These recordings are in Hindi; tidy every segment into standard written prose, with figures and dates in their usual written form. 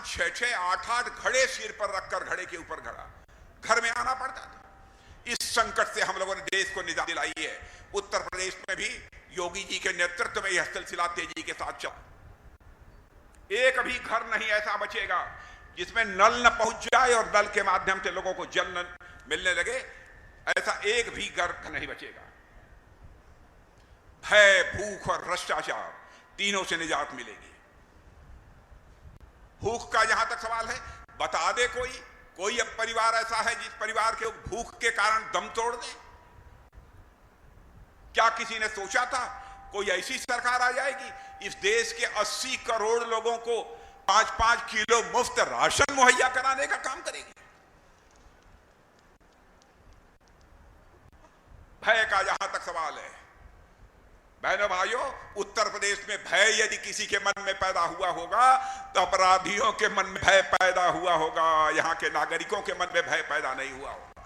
पांच छह छह आठ आठ घड़े सिर पर रखकर घड़े के ऊपर घड़ा घर में आना पड़ता था। इस संकट से हम लोगों ने देश को निजात दिलाई है। उत्तर प्रदेश में भी योगी जी के नेतृत्व में यह सिलसिला तेजी के साथ चला। एक भी घर नहीं ऐसा बचेगा जिसमें नल न पहुंच जाए और नल के माध्यम से लोगों को जल न मिलने लगे, ऐसा एक भी घर नहीं बचेगा। भय, भूख और भ्रष्टाचार तीनों से निजात मिलेगी। भूख का जहां तक सवाल है, बता दे कोई अब परिवार ऐसा है जिस परिवार के भूख के कारण दम तोड़ दे? क्या किसी ने सोचा था कोई ऐसी सरकार आ जाएगी इस देश के 80 करोड़ लोगों को 5-5 किलो मुफ्त राशन मुहैया कराने का काम करेगी? भय का जहां तक सवाल है, बहनों भाइयों, उत्तर प्रदेश में भय यदि किसी के मन में पैदा हुआ होगा तो अपराधियों के मन में भय पैदा हुआ होगा, यहां के नागरिकों के मन में भय पैदा नहीं हुआ होगा।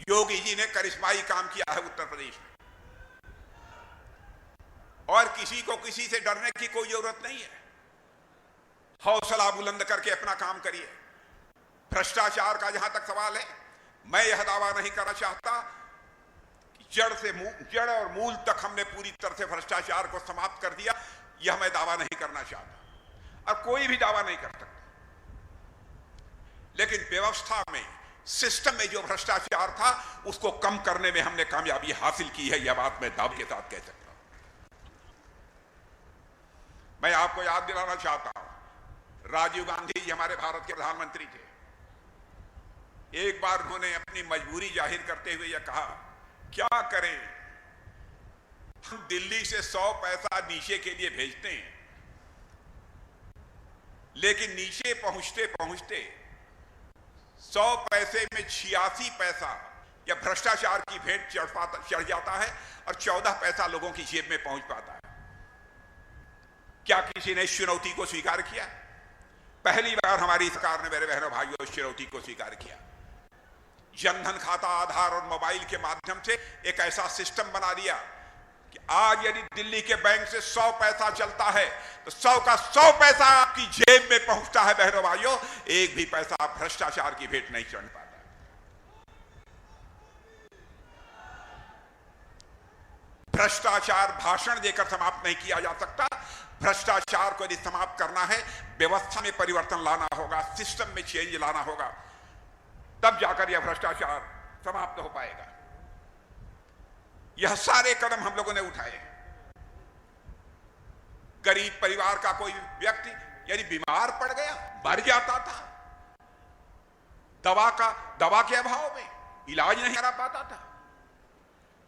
योगी जी ने करिश्माई काम किया है उत्तर प्रदेश में, और किसी को किसी से डरने की कोई जरूरत नहीं है। हौसला बुलंद करके अपना काम करिए। भ्रष्टाचार का जहां तक सवाल है, मैं यह दावा नहीं करना चाहता कि जड़ और मूल तक हमने पूरी तरह से भ्रष्टाचार को समाप्त कर दिया। यह मैं दावा नहीं करना चाहता और कोई भी दावा नहीं कर सकता, लेकिन व्यवस्था में, सिस्टम में जो भ्रष्टाचार था उसको कम करने में हमने कामयाबी हासिल की है। यह बात मैं दावे के साथ कह सकता हूं। मैं आपको याद दिलाना चाहता हूं, राजीव गांधी जी हमारे भारत के प्रधानमंत्री थे। एक बार उन्होंने अपनी मजबूरी जाहिर करते हुए यह कहा, क्या करें, हम दिल्ली से 100 पैसा नीचे के लिए भेजते हैं, लेकिन नीचे पहुंचते पहुंचते 100 पैसे में 86 पैसा या भ्रष्टाचार की भेंट चढ़ जाता है और 14 पैसा लोगों की जेब में पहुंच पाता है। क्या किसी ने इस चुनौती को स्वीकार किया? पहली बार हमारी सरकार ने, मेरे बहनों भाइयों, इस चुनौती को स्वीकार किया। जनधन खाता, आधार और मोबाइल के माध्यम से एक ऐसा सिस्टम बना दिया कि आज यदि दिल्ली के बैंक से 100 पैसा चलता है तो 100 का 100 पैसा आपकी जेब में पहुंचता है। बहनों भाइयों, एक भी पैसा भ्रष्टाचार की भेंट नहीं चढ़ पाता। भ्रष्टाचार भाषण देकर समाप्त नहीं किया जा सकता। भ्रष्टाचार को यदि समाप्त करना है, व्यवस्था में परिवर्तन लाना होगा, सिस्टम में चेंज लाना होगा, तब जाकर यह भ्रष्टाचार समाप्त हो पाएगा। यह सारे कदम हम लोगों ने उठाए। गरीब परिवार का कोई व्यक्ति यदि बीमार पड़ गया, मर जाता था, दवा के अभाव में इलाज नहीं करा पाता था।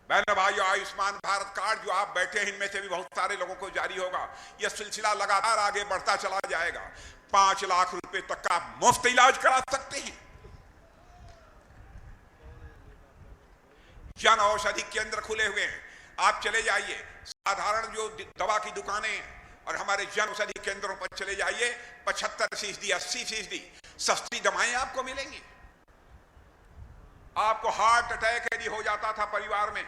बहनों भाइयों, आयुष्मान भारत कार्ड जो आप बैठे हैं, इनमें से भी बहुत सारे लोगों को जारी होगा। यह सिलसिला लगातार आगे बढ़ता चला जाएगा। 5 लाख रुपए तक का मुफ्त इलाज करा सकते हैं। जन औषधि केंद्र खुले हुए हैं, आप चले जाइए। साधारण जो दवा की दुकानें और हमारे जन औषधि केंद्रों पर चले जाइए, 75%, 80% सस्ती दवाएं आपको मिलेंगी। आपको हार्ट अटैक यदि हो जाता था परिवार में,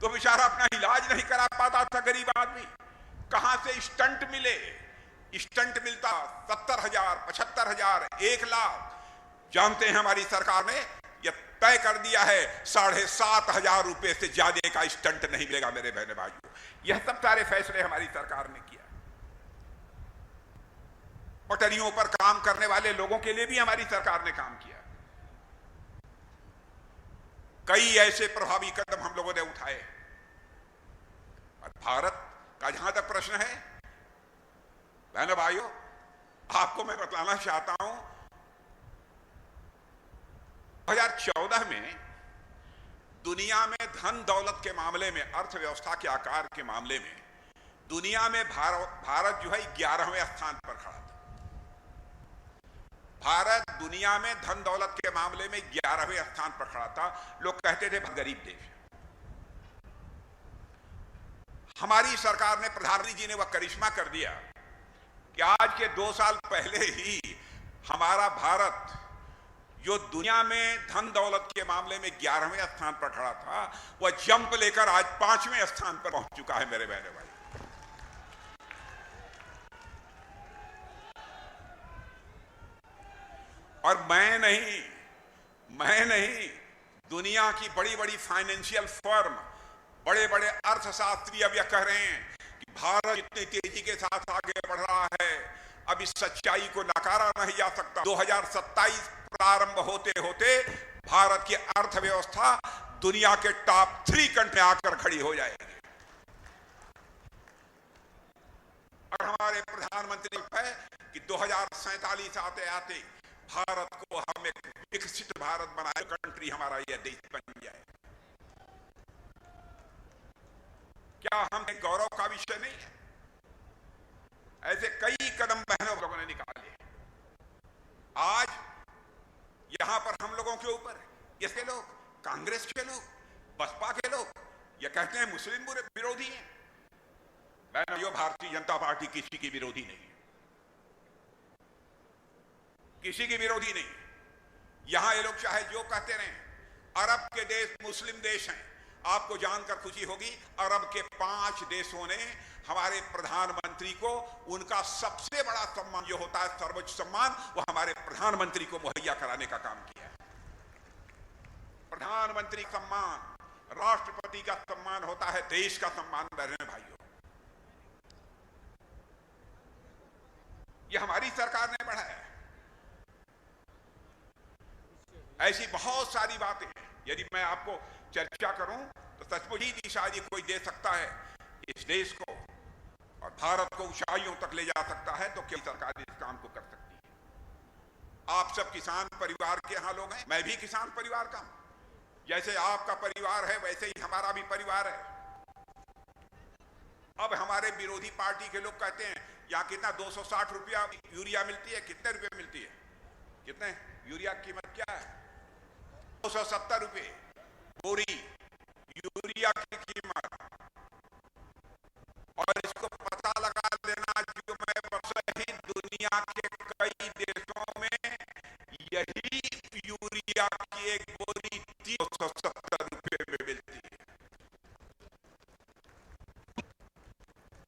तो बेचारा अपना इलाज नहीं करा पाता था गरीब आदमी। कहां से स्टंट मिले? स्टंट मिलता 70,000, 75,000, 1 लाख। जानते हैं हमारी सरकार ने यह तय कर दिया है 7,500 रुपए से ज्यादा का स्टंट नहीं मिलेगा। मेरे बहने भाइयों, यह सब सारे फैसले हमारी सरकार ने किया। पटरियों पर काम करने वाले लोगों के लिए भी हमारी सरकार ने काम किया। कई ऐसे प्रभावी कदम हम लोगों ने उठाए। और भारत का जहां तक प्रश्न है, बहनों भाइयों, आपको मैं बताना चाहता हूं, 2014 में दुनिया में धन दौलत के मामले में, अर्थव्यवस्था के आकार के मामले में दुनिया में भारत जो है 11वें स्थान पर खड़ा था। भारत दुनिया में धन दौलत के मामले में 11वें स्थान पर खड़ा था। लोग कहते थे गरीब देश। हमारी सरकार ने, प्रधानमंत्री जी ने वह करिश्मा कर दिया कि आज के 2 साल पहले ही हमारा भारत जो दुनिया में धन दौलत के मामले में 11वें स्थान पर खड़ा था, वह जंप लेकर आज 5वें स्थान पर पहुंच चुका है मेरे बहनों भाई। और मैं नहीं, दुनिया की बड़ी बड़ी फाइनेंशियल फर्म, बड़े बड़े अर्थशास्त्री अब यह कह रहे हैं कि भारत इतनी तेजी के साथ आगे बढ़ रहा है, अब इस सच्चाई को नकारा नहीं जा सकता। 2027 प्रारंभ होते होते भारत की अर्थव्यवस्था दुनिया के टॉप 3 कंट्री में आकर खड़ी हो जाएगी। और हमारे प्रधानमंत्री है कि 2047 आते आते भारत को हम एक विकसित भारत बनाए, कंट्री हमारा यह देश बन जाए। क्या हम एक गौरव का विषय नहीं है? ऐसे कई कदम बहनों लोगों ने निकाले। आज यहां पर हम लोगों के ऊपर इसके लोग, कांग्रेस के लोग, बसपा के लोग ये कहते हैं मुस्लिम विरोधी हैं। बहनों, भारतीय जनता पार्टी किसी की विरोधी नहीं है, किसी की विरोधी नहीं। यहां ये लोग चाहे जो कहते रहे, अरब के देश मुस्लिम देश हैं। आपको जानकर खुशी होगी, अरब के 5 देशों ने हमारे प्रधानमंत्री को उनका सबसे बड़ा सम्मान जो होता है, सर्वोच्च सम्मान, वो हमारे प्रधानमंत्री को मुहैया कराने का काम किया है। प्रधानमंत्री का सम्मान, राष्ट्रपति का सम्मान होता है देश का सम्मान। बहनों भाइयों, यह हमारी सरकार ने बढ़ाया है। ऐसी बहुत सारी बातें, यदि मैं आपको चर्चा करूं तो सचमुच ही दिशा यदि कोई दे सकता है इस देश को और भारत को ऊंचाइयों तक ले जा सकता है, तो केवल सरकार इस काम को कर सकती है। आप सब किसान परिवार के यहां लोग हैं, मैं भी किसान परिवार का हूं। जैसे आपका परिवार है वैसे ही हमारा भी परिवार है। अब हमारे विरोधी पार्टी के लोग कहते हैं यहां कितना 260 रुपया यूरिया मिलती है। कितने रुपए मिलती है? कितने? यूरिया की कीमत क्या है? 270 रुपए बोरी यूरिया की कीमत। और इसको पता लगा लेना जो मैं सही दुनिया के कई देशों में यही यूरिया की एक बोरी 370